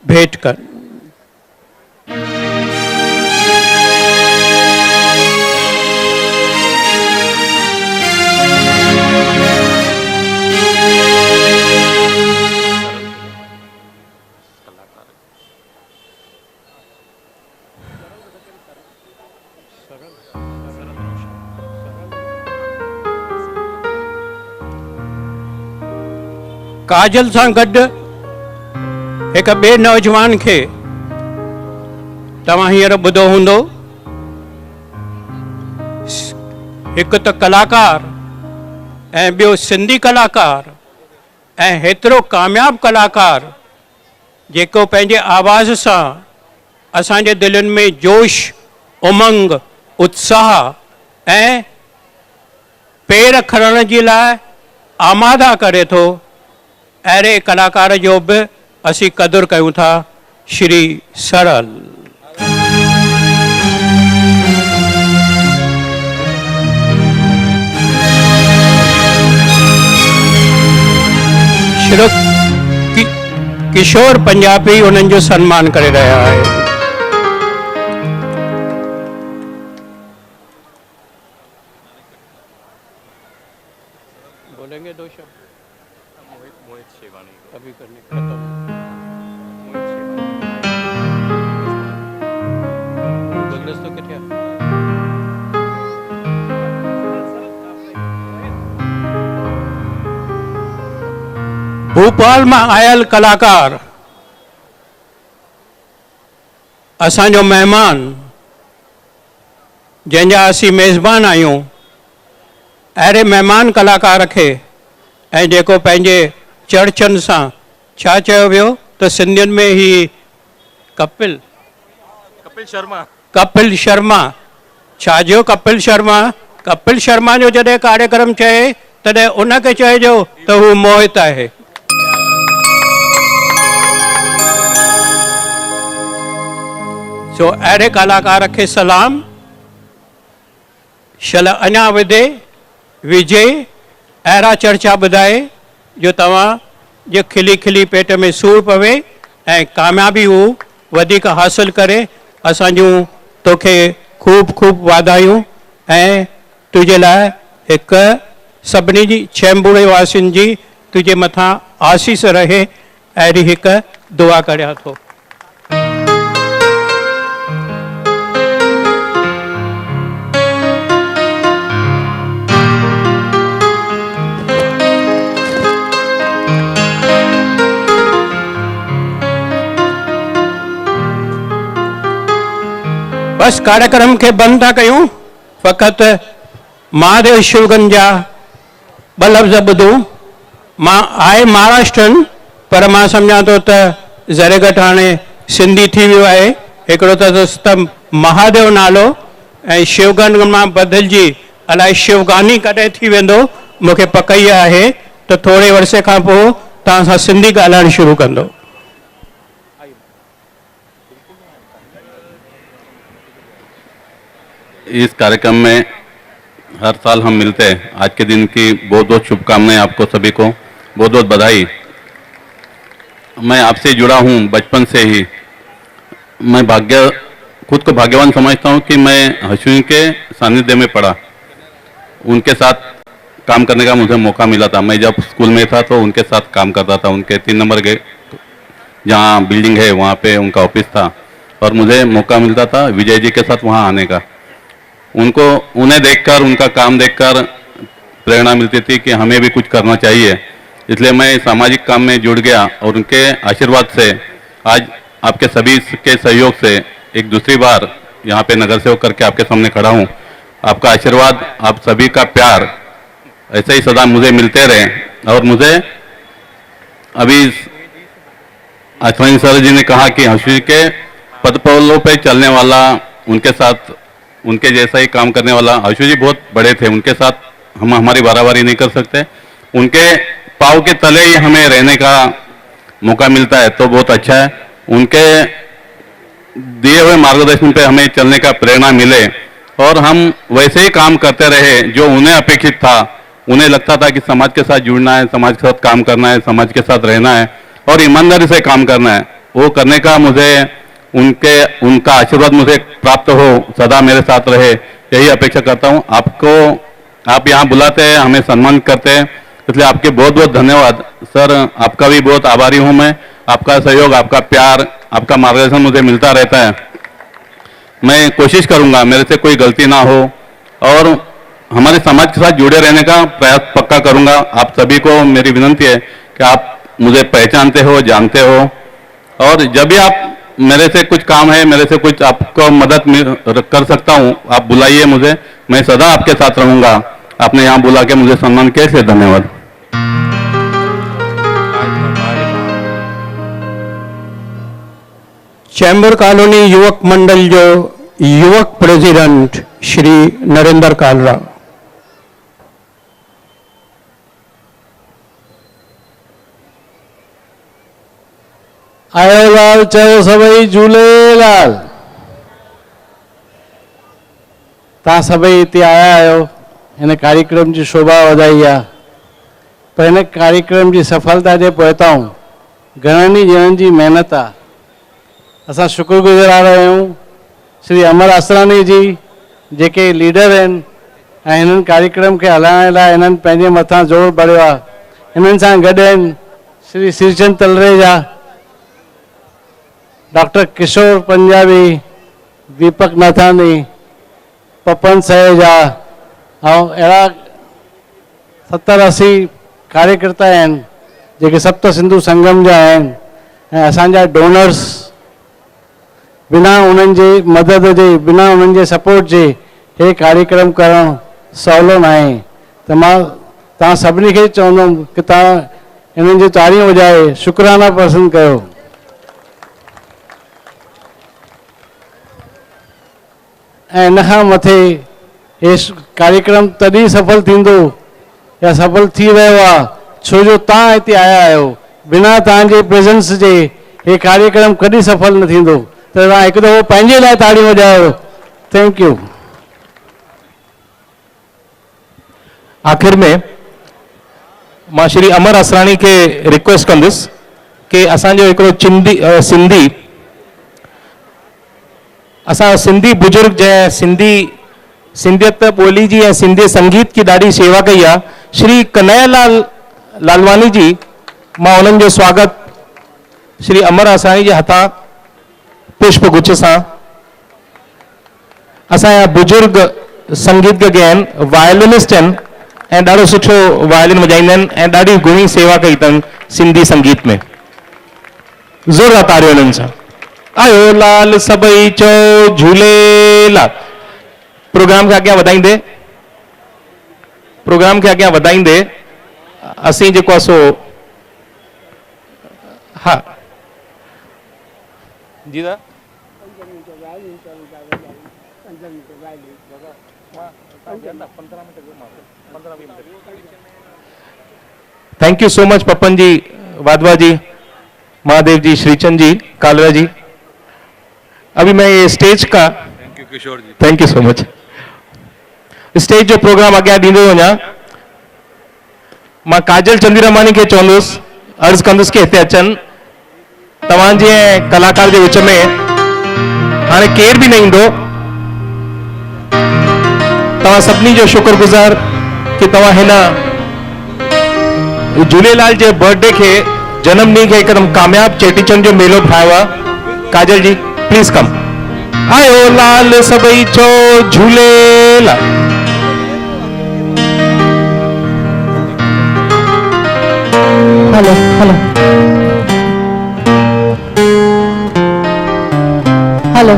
भेंट कर। काजल सां गॾु हिक ॿिए नौजवान खे तव्हां हींअर ॿुधो हूंदो, हिकु त कलाकार ऐं ॿियो सिंधी कलाकार ऐं हेतिरो कामयाब कलाकार जेको पंहिंजे आवाज़ सां असांजे दिलनि में जोश, उमंग, उत्साह ऐं पेर खणण जे लाइ आमादा करे थो, अहिड़े कलाकार जो बि असीं क़दुरु कयूं था, श्री सरल। श्री किशोर पंजाबी उन्हनि जो सम्मान करे रहा है। बोलेंगे दो शब्द अभी करने खत्म। गुलदस्तो किथे आहे? भोपाल में आयल कलाकार असांजो मेहमान जंहिंजा असीं मेज़बान आहियूं, अहिड़े महिमान कलाकार खे ऐं जेको पंहिंजे चर्चनि सां छा चयो वियो त सिंधियुनि में ही कपिल शर्मा छा जो कपिल शर्मा जो जॾहिं कार्यक्रम चए तॾहिं उनखे चइजो त हू मोहित आहे। सो अहिड़े कलाकार खे सलाम, शल अञा विझे अहिड़ा चर्चा ॿुधाए जो तव्हां जो खिली खिली पेट में सूर पवे ऐं कामयाबी हू वधीक हासिल करे। असांजूं तोखे खूब खूब वाधायूं ऐं तुझे लाइ हिकु सभिनी जी चेंबूर वासियुनि जी तुझे मथां आसीस रहे, अहिड़ी हिकु दुआ करियां थो। बस कार्यक्रम के बंद था कयूं, फ़क़त महादेव शिवगंज जा ॿ लफ़्ज़ ॿुधूं। मां आहे महाराष्ट्रन, पर मां सम्झां थो त ज़रे घटि हाणे सिंधी थी वियो आहे। हिकिड़ो त महादेव नालो ऐं शिवगंज मां बदिलजी अलाए शिवगानी कॾहिं थी वेंदो, मूंखे पक ई आहे त थोरे वरसे खां पोइ तव्हां सां सिंधी ॻाल्हाइणु शुरू कंदो। इस कार्यक्रम में हर साल हम मिलते हैं। आज के दिन की बहुत बहुत शुभकामनाएं आपको सभी को, बहुत बहुत बधाई। मैं आपसे जुड़ा हूं बचपन से ही। मैं खुद को भाग्यवान समझता हूं कि मैं अश्विनी के सानिध्य में पढ़ा, उनके साथ काम करने का मुझे मौका मिला था। मैं जब स्कूल में था तो उनके साथ काम करता था। उनके 3 नंबर के जहाँ बिल्डिंग है वहाँ पे उनका ऑफिस था और मुझे मौका मिलता था विजय जी के साथ वहाँ आने का। उन्हें देखकर, उनका काम देखकर प्रेरणा मिलती थी कि हमें भी कुछ करना चाहिए। इसलिए मैं सामाजिक काम में जुड़ गया और उनके आशीर्वाद से आज आपके सभी के सहयोग से एक दूसरी बार यहाँ पे नगर सेवक करके आपके सामने खड़ा हूँ। आपका आशीर्वाद, आप सभी का प्यार ऐसे ही सदा मुझे मिलते रहे। और मुझे अभी अश्विनी सर जी ने कहा कि अश्विनी के पदपवलों पे चलने वाला, उनके साथ उनके जैसा ही काम करने वाला। अश्विनी जी बहुत बड़े थे, उनके साथ हम हमारी बाराबारी नहीं कर सकते। उनके पाँव के तले ही हमें रहने का मौका मिलता है तो बहुत अच्छा है। उनके दिए हुए मार्गदर्शन पे हमें चलने का प्रेरणा मिले और हम वैसे ही काम करते रहे जो उन्हें अपेक्षित था। उन्हें लगता था कि समाज के साथ जुड़ना है, समाज के साथ काम करना है, समाज के साथ रहना है और ईमानदारी से काम करना है। वो करने का मुझे उनका आशीर्वाद मुझे प्राप्त हो, सदा मेरे साथ रहे, यही अपेक्षा करता हूँ। आप यहाँ बुलाते हैं, हमें सम्मानित करते हैं, इसलिए आपके बहुत बहुत धन्यवाद सर। आपका भी बहुत आभारी हूँ मैं। आपका सहयोग, आपका प्यार, आपका मार्गदर्शन मुझे मिलता रहता है। मैं कोशिश करूँगा मेरे से कोई गलती ना हो और हमारे समाज के साथ जुड़े रहने का प्रयास पक्का करूँगा। आप सभी को मेरी विनती है कि आप मुझे पहचानते हो, जानते हो, और जब भी आप मेरे से कुछ काम है, मेरे से कुछ आपको मदद कर सकता हूं, आप बुलाइए मुझे, मैं सदा आपके साथ रहूंगा। आपने यहाँ बुला के मुझे सम्मान किया, इसलिए धन्यवाद। चैम्बर कॉलोनी युवक मंडल जो युवक प्रेसिडेंट श्री नरेंद्र कालरा। आयोलाल चयो सभई झूलेलाल। तव्हां सभई हिते आया आहियो, हिन कार्यक्रम जी शोभा वधाई आहे, पर हिन कार्यक्रम जी सफलता जे पोइतां घणनि ई ॼणनि जी महिनत आहे। असां शुक्रगुज़ार आहियूं श्री अमर असरानी जी, जेके लीडर आहिनि ऐं हिननि कार्यक्रम खे हलाइण लाइ हिननि पंहिंजे मथां ज़ोर भरियो आहे। हिननि सां गॾु आहिनि श्री श्रीचंद तलरेजा, डॉक्टर किशोर पंजाबी, दीपक नाथानी, पपन सहेजा ऐं अहिड़ा 70-80 कार्यकर्ता आहिनि जेके सप्त सिंधु संगम जा आहिनि ऐं असांजा डोनर्स। बिना उन्हनि जे मदद जे, बिना उन्हनि जे सपोर्ट जे हे कार्यक्रम करणु सवलो न आहे। त मां तव्हां सभिनी खे चवंदुमि कि तव्हां हिननि जी तारियूं वॼाए शुक्राना पसंदि कयो। ऐं इन खां मथे हे कार्यक्रम तॾहिं सफल थींदो या सफल थी रहियो आहे छो जो तव्हां हिते आया आहियो। बिना तव्हांजे प्रेजेंस जे हे कार्यक्रम कॾहिं सफल न थींदो। त तव्हां हिकु दफ़ो पंहिंजे लाइ ताड़ियूं वॼायो। Thank you. आखिर में मां श्री अमर असरानी के रिक्वेस्ट कंदुसि कि असांजो हिकिड़ो सिंधी असां सिंधी बुजुर्ग जंहिं सिंधियत ॿोली जी ऐं सिंधी संगीत की ॾाढी शेवा कई आहे, श्री कन्हैयालाल लालवानी जी, मां उन्हनि जो स्वागत श्री अमर असरानी जे हथां पुष्प गुच्छ सां। असांजा बुजुर्ग संगीतज्ञ आहिनि, वायलिनिस्ट आहिनि ऐं ॾाढो सुठो वायलिन वॼाईंदा आहिनि ऐं ॾाढी घणी सेवा कई अथनि सिंधी संगीत में। ज़ोरदार तारियूं हिननि सां। आयो लाल सभई चो झूलेलाल। प्रोग्राम खे अॻियां वधाईंदे असीं जेको आहे सो हा जी दा thank you so much Papan ji, Wadhwa ji, Mahadev ji, Shrichand ji, Kalra ji. अभी मैं ये स्टेज का thank you Kishore ji. Thank you so much. Stage जो प्रोग्राम अॻियां ॾींदो वञा। मां काजल चंदीरमानी खे चवंदुसि, अर्ज़ु कंदुसि कि हिते अचनि। तव्हांजे कलाकार जे विच में हाणे केरु बि न ईंदो। तव्हां सभिनी जो शुक्रगुज़ार कि तव्हां हिन झूलेलाल जे बर्थडे खे, जन्म ॾींहं खे हिकदमि कामयाब चेटीचंड जो मेलो ठाहियो आहे। काजल जी प्लीज कम। आयो लाल सभई चो झूलेलाल। हेलो हेलो हेलो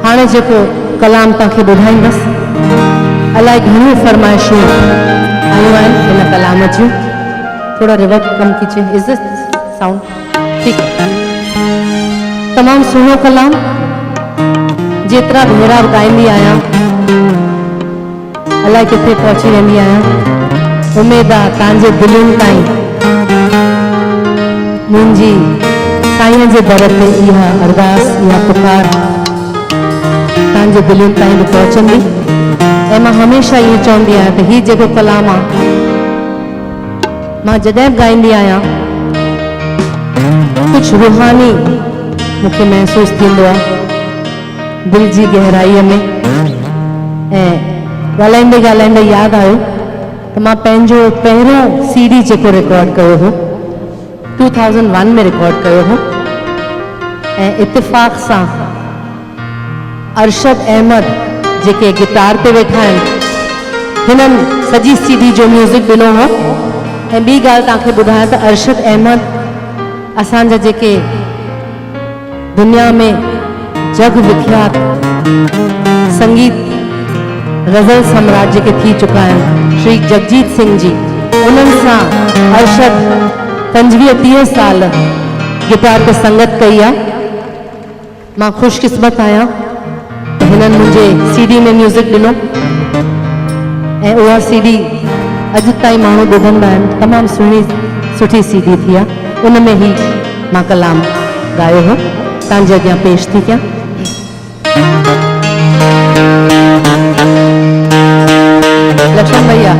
हाणे जेको कलाम तव्हांखे ॿुधाईंदसि, अलाए घणियूं फरमाइशूं आयूं आहिनि हिन कलाम जूं। थोड़ा रिवर्ब कम कीजिए। इज दिस साउंड ठीक है? तमामु सुहिणो कलाम, जेतिरा भेरा ॻाईंदी आहियां अलाए किथे पहुची वेंदी आहियां। उमेद आहे तव्हांजे दिलनि ताईं मुंहिंजी साईं जे दर ते इहा अरदास, इहा पुकार तव्हांजे दिलनि ताईं बि पहुचंदी। ऐं मां हमेशह इहो चवंदी आहियां त हीउ जेको कलाम आहे, मां जॾहिं बि ॻाईंदी आहियां कुझु रूहानी मूंखे महसूसु थींदो आहे दिलि जी गहराईअ में। ऐं ॻाल्हाईंदे ॻाल्हाईंदे यादि आयो त मां पंहिंजो पहिरियों CD जेको रिकॉर्ड कयो हो 2001 में रिकॉर्ड कयो हो। ऐं इत्तेफ़ाक़ सां अरशद अहमद जेके गिटार ते वेठा आहिनि, हिननि सॼी CD जो म्यूज़िक ॾिनो हो ऐं ॿी ॻाल्हि तव्हांखे ॿुधायां त अरशद अहमद असांजा जेके दुनिया में जग विख्यात संगीत गज़ल सम्राट जेके थी चुका आहिनि श्री जगजीत सिंह जी, उन्हनि सां अरशद 25-30 साल गिटार ते संगत कई आहे। मां ख़ुशकिस्मत आहियां त हिननि मुंहिंजे CD में म्यूज़िक ॾिनो ऐं उहा CD अॼु ताईं माण्हू ॿुधंदा आहिनि। तमामु सुठी CD थी आहे। उन में ई मां कलाम ॻायो हो, तव्हांजे अॻियां पेश थी कयां। लक्ष्मण भैया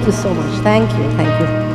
you so much. Thank you. Thank you.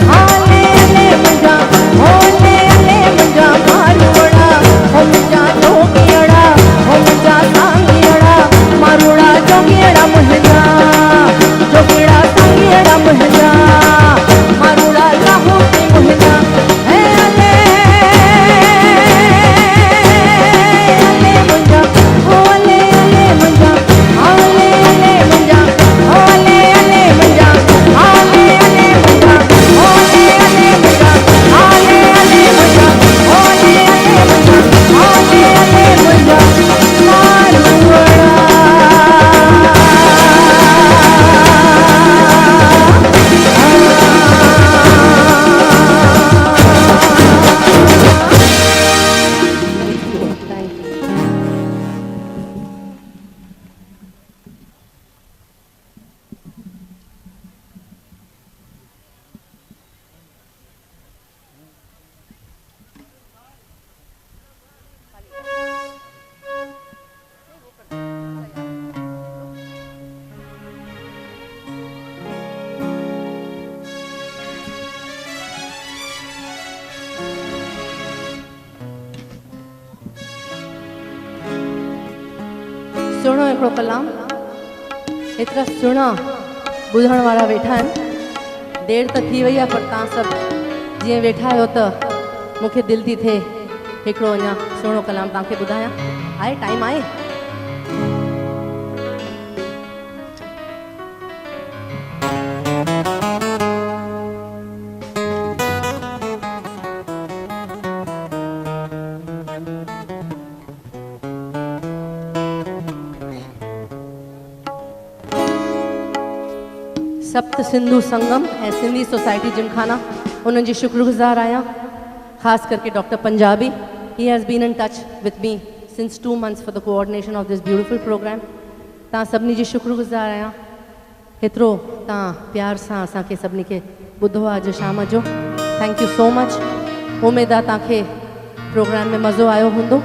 हाँ सुहिणो हिकिड़ो कलाम, एतिरा सुहिणा ॿुधण वारा वेठा आहिनि। देरि त थी वई आहे पर तव्हां सभु जीअं वेठा आहियो त मूंखे दिलि थी थिए हिकिड़ो अञा सुहिणो कलाम तव्हांखे ॿुधायां। आहे टाइम आहे? सप्त सिंधु संगम ऐं सिंधी सोसाइटी जिमखाना उन्हनि जी शुक्रगुज़ार आहियां। ख़ासि करके doctor Punjabi, he has been in touch with me since 2 months for the coordination of this beautiful program. तव्हां सभिनी जी शुक्रगुज़ार आहियां। हेतिरो तव्हां प्यार सां असांखे सभिनी खे ॿुधो आहे अॼु शाम जो। Thank you so much. Umed आहे तव्हांखे प्रोग्राम में मज़ो आयो हूंदो।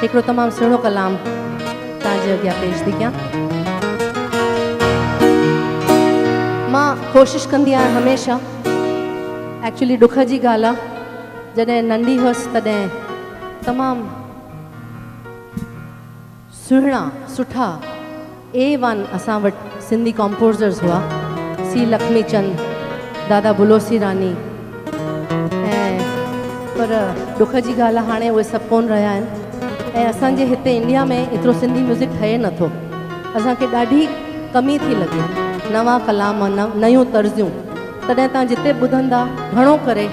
हिकिड़ो तमामु सुहिणो कलाम तव्हांजे अॻियां पेश थी कयां। मां कोशिशि कंदी आहियां हमेशह, एक्चुअली ॾुख जी ॻाल्हि आहे, जॾहिं नंढी हुअसि तॾहिं तमामु सुहिणा सुठा A1 असां वटि सिंधी कॉम्पोज़र्स हुआ। सी लक्ष्मीचंद, दादा बुलोसी रानी, ऐं पर ॾुख जी ॻाल्हि आहे हाणे उहे सभु कोन रहिया आहिनि। ऐं असांजे हिते इंडिया में एतिरो सिंधी म्यूज़िक ठहे नथो। असांखे ॾाढी कमी थी लॻे, नवां कलाम, नयूं तर्ज़ियूं। तॾहिं तव्हां जिते ॿुधंदा, घणो करे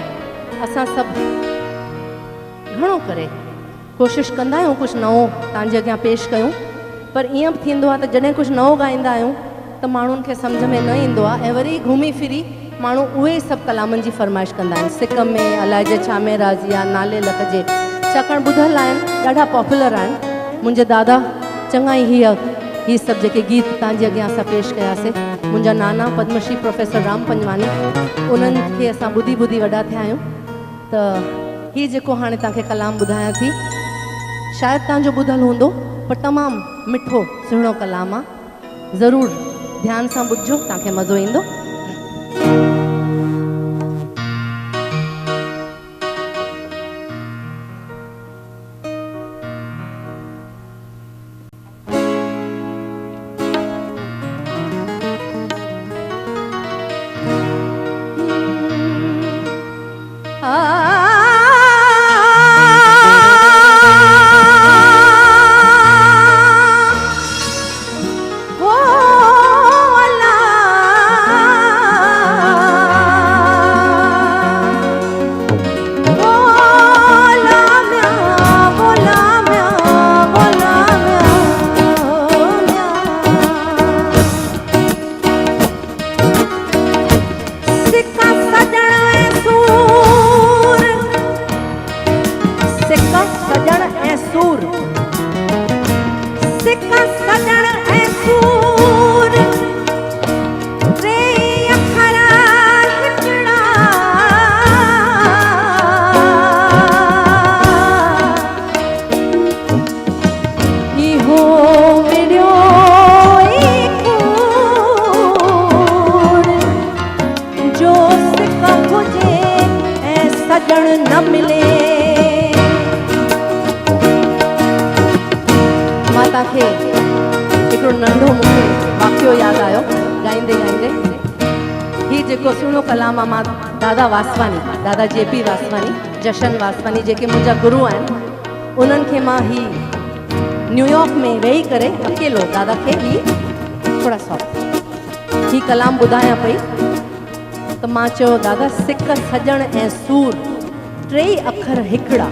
असां सभु घणो करे कोशिशि कंदा आहियूं कुझु नओं तव्हांजे अॻियां पेश कयूं, पर ईअं बि थींदो आहे त जॾहिं कुझु नओं ॻाईंदा आहियूं त माण्हुनि खे सम्झ में न ईंदो आहे, ऐं वरी घुमी फिरी माण्हू उहे सभु कलामनि जी फरमाइश कंदा आहिनि। सिक में अलाए जे छा में राज़ी आहे, नाले लख जे, छाकाणि ॿुधल आहिनि, ॾाढा पॉपुलर आहिनि। मुंहिंजे दादा चङा ई ही सभु जेके गीत तव्हांजे अॻियां असां पेश कयासीं। मुंहिंजा नाना पद्मश्री प्रोफेसर राम पंजवानी, उन्हनि खे असां ॿुधी ॿुधी वॾा थिया आहियूं। त हीउ जेको हाणे तव्हांखे कलाम ॿुधायां थी, शायदि तव्हांजो ॿुधल हूंदो, पर तमामु मिठो सुहिणो कलाम आहे। ज़रूरु ध्यानु सां ॿुधजो, तव्हांखे मज़ो ईंदो। हिकिड़ो नंढो मूंखे वाक़ियो यादि आयो ॻाईंदे ॻाईंदे। हीउ जेको सुहिणो कलाम आहे, मां दादा वासवानी, दादा JP वासवानी, जशन वासवानी, जेके मुंहिंजा गुरू आहिनि, उन्हनि खे मां ही न्यूयॉर्क में वेही करे अकेलो दादा खे ही थोरा सॉफ्ट ही कलाम ॿुधायां पई, त मां चयो दादा सिक सजण ऐं सूर टेई अखर हिकिड़ा,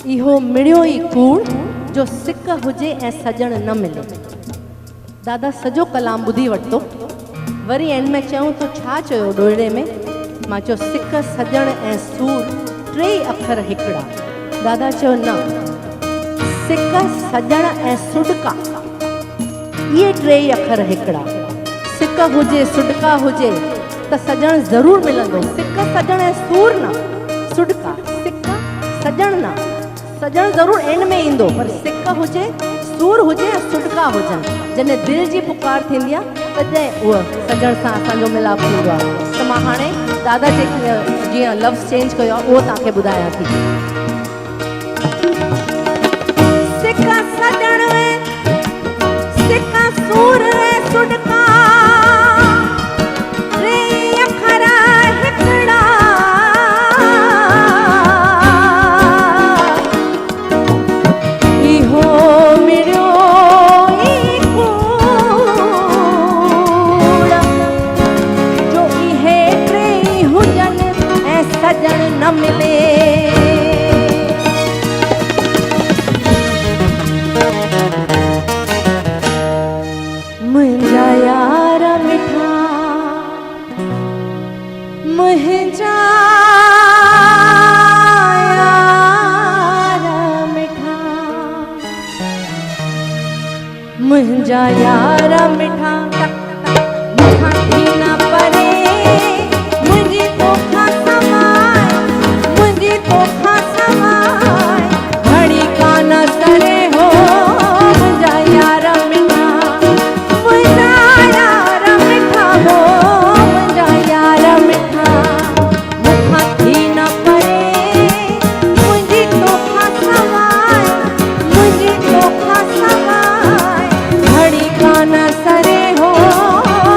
इहो मिड़ियो ई कूड़ जो सिक हुजे ऐं सजण न मिले। दादा सॼो कलाम ॿुधी वरितो, वरी एंड में चयूं तो छा चयो ॾोइड़े में? मां चयो सिक सजण ऐं सूर टेई अखर हिकिड़ा। दादा चयो न, सिक सजण ऐं सुडका इहे टेई अखर हिकिड़ा। सिक हुजे सुडका हुजे त सजण ज़रूरु मिलंदो। सिक सजण ऐं सूर न, सुडका, सिक सजण न, सजण ज़रूरु एंड में ईंदो, पर सिक हुजे, सूर हुजे ऐं सुडका हुजनि। जॾहिं दिलि जी पुकार थींदी आहे तॾहिं उहा सजण सां असांजो मिलाप थींदो आहे। त मां हाणे दादा जेके जीअं लफ्ज़ चेंज कयो आहे उहो तव्हांखे ॿुधायां थी। सिक सजण सूर सुडका रे अखरा हिकड़ा इहो मिरियो ई कूड़ जो इहे टे हुजन ऐं सजण न मिले मुंहिंजा यार मिठा मुंहिंजा यार मिठा मुंहिंजा यार मिठा मुखां थी न परे मुंहिंजी तोखां सवाइ मुंहिंजी तोखां सवाइ घड़ी कान सरे हो मुंहिंजा यार मिठा मुंहिंजा यार मिठा हो मुंहिंजा यार मिठा मुखां थी न परे मुंहिंजी तोखां सवाइ मुंहिंजी तोखां सवाइ घड़ी कान सरे हो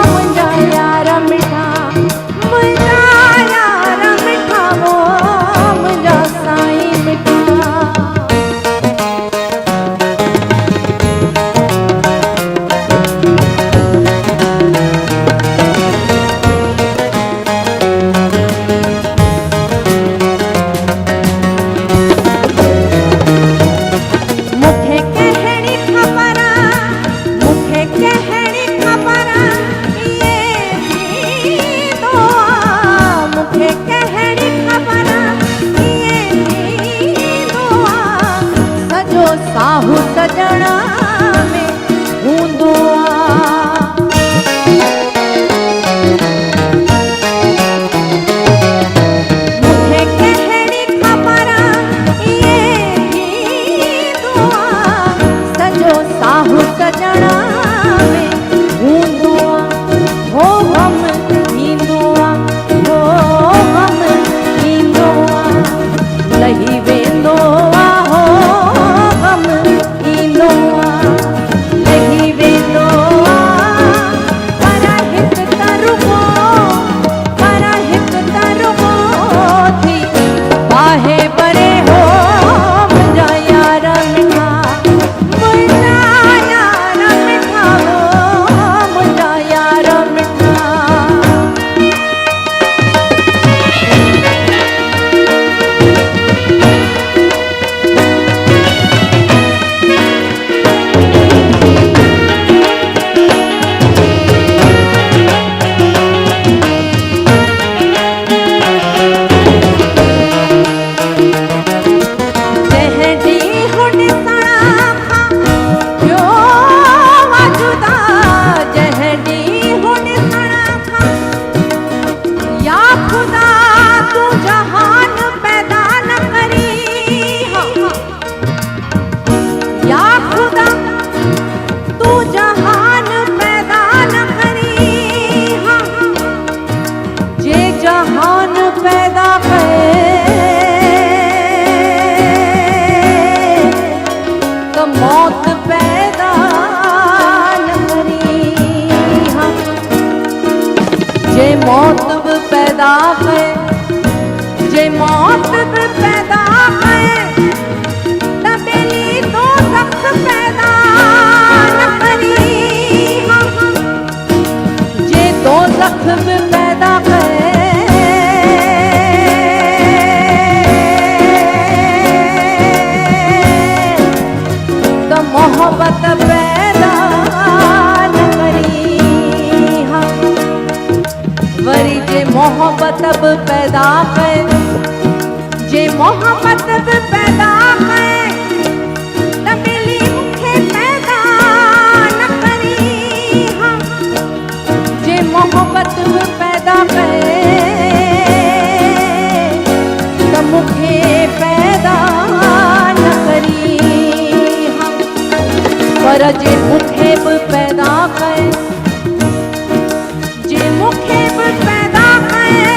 मुंहिंजा यार मिठा मुंहिंजा यार मिठा हो मुंहिंजा साईं मिठा मुखे कहणी खबर मुखे कहणी खबर ये थींदो आहे मुखे कहणी खबर ये थींदो आहे सॼो साहु सजण में हूंदो मुखे कहणी खबर ये थींदो आहे सॼो साहु सजण में हूंदो आहे हो हम थींदो आहे हो हम थींदो आहे लही वेंदो आहे हो हम ईंदो आहे लही वेंदो आहे पर हिकु तरुगो थी बाहे परे हो मुंहिंजा यार मिठा मुंहिंजा यार मिठा हो मुंहिंजा यार मिठा जहडी हुन सणा खां जो वाजुदा जहडी हुन सणा खां या खुदा तू जहान पैदा न करी या खुदा तू जहान पैदा न करी जे जहान पैदा करे तो मौत पैदा न करी जे मौत भी पैदा करे जे मौत भी पैदा करे तबेली तो सख पैदा न करी जे तो सख भी पैदा करे तो मोहब्बत पैदा न करी वरी जे मोहब्बत भी पैदा करे जे मोहब्बत भी पैदा करे तबेली मुखे पैदा न करी जे मोहब्बत भी पैदा करे तो मुखे पैदा न करी पर जे मुखे भी पैदा करे जे मुखे भी पैदा करे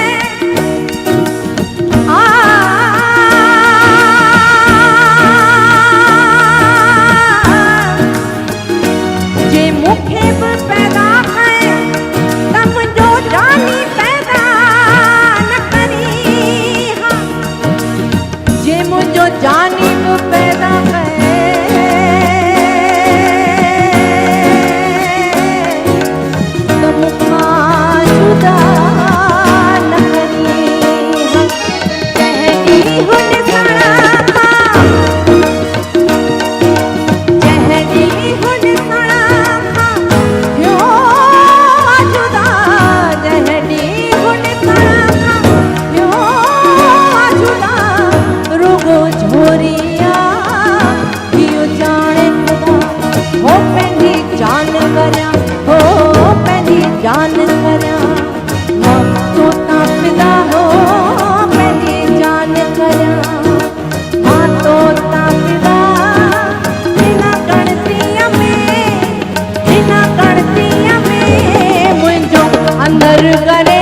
जान करिया मां तोता फिदा हो पंहिंजी जान करिया मां तोता फिदा हिन कणतीअ में मुंहिंजो अंदर करे